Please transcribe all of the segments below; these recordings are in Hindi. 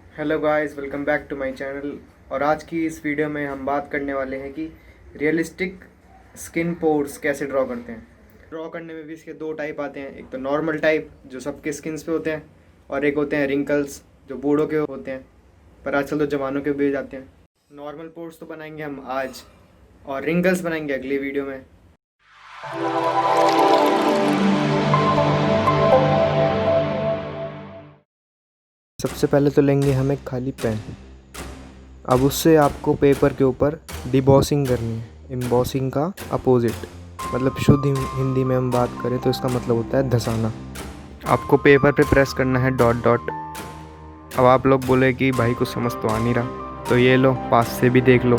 Hello guys, welcome back to my channel. और आज की इस वीडियो में हम बात करने वाले हैं कि रियलिस्टिक स्किन पोर्स कैसे ड्रॉ करते हैं। ड्रॉ करने में भी इसके दो टाइप आते हैं, एक तो नॉर्मल टाइप जो सबके स्किन्स पे होते हैं, और एक होते हैं रिंकल्स जो बूढ़ों के होते हैं, पर आजकल तो जवानों के भी जाते हैं। नॉर्मल पोर्स तो बनाएंगे हम आज, और रिंकल्स बनाएंगे अगली वीडियो में। सबसे पहले तो लेंगे हम एक खाली पेन। अब उससे आपको पेपर के ऊपर डिबॉसिंग करनी है। एम्बॉसिंग का अपोजिट, मतलब शुद्ध हिंदी में हम बात करें तो इसका मतलब होता है धंसाना। आपको पेपर पे प्रेस करना है डॉट डॉट। अब आप लोग बोले कि भाई कुछ समझ तो आ नहीं रहा, तो ये लो, पास से भी देख लो।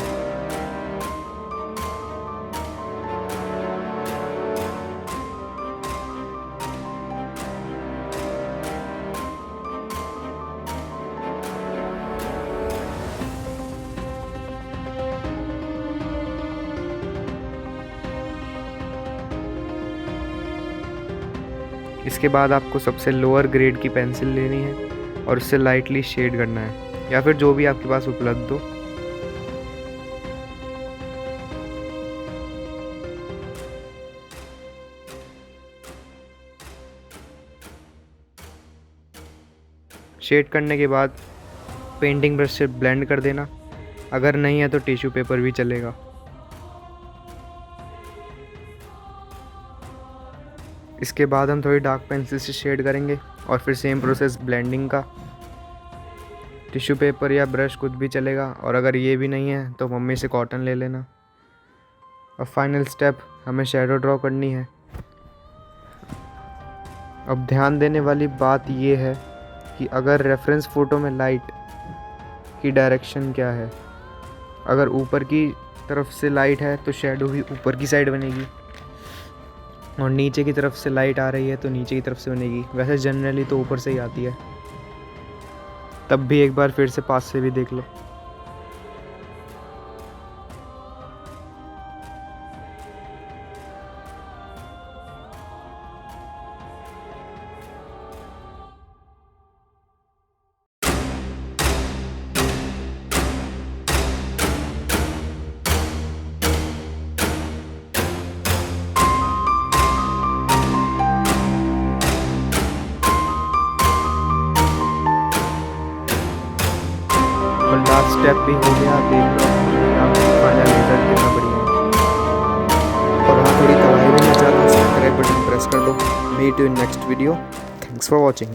इसके बाद आपको सबसे लोअर ग्रेड की पेंसिल लेनी है और उससे लाइटली शेड करना है, या फिर जो भी आपके पास उपलब्ध हो। शेड करने के बाद पेंटिंग ब्रश से ब्लेंड कर देना, अगर नहीं है तो टिश्यू पेपर भी चलेगा। इसके बाद हम थोड़ी डार्क पेंसिल से शेड करेंगे और फिर सेम प्रोसेस ब्लेंडिंग का। टिश्यू पेपर या ब्रश कुछ भी चलेगा, और अगर ये भी नहीं है तो मम्मी से कॉटन ले लेना। और फाइनल स्टेप, हमें शैडो ड्रॉ करनी है। अब ध्यान देने वाली बात ये है कि अगर रेफरेंस फ़ोटो में लाइट की डायरेक्शन क्या है, अगर ऊपर की तरफ से लाइट है तो शैडो भी ऊपर की साइड बनेगी, और नीचे की तरफ से लाइट आ रही है तो नीचे की तरफ से बनेगी। वैसे जनरली तो ऊपर से ही आती है, तब भी एक बार फिर से पास से भी देख लो। और लास्ट स्टेप भी हो गया, देख लो फाइनल रिजल्ट कितना बढ़िया है। और हाँ, थोड़ी तबाही भी नहीं चाहता, सब्सक्राइब बटन प्रेस कर दो। Meet you in next video. Thanks for watching.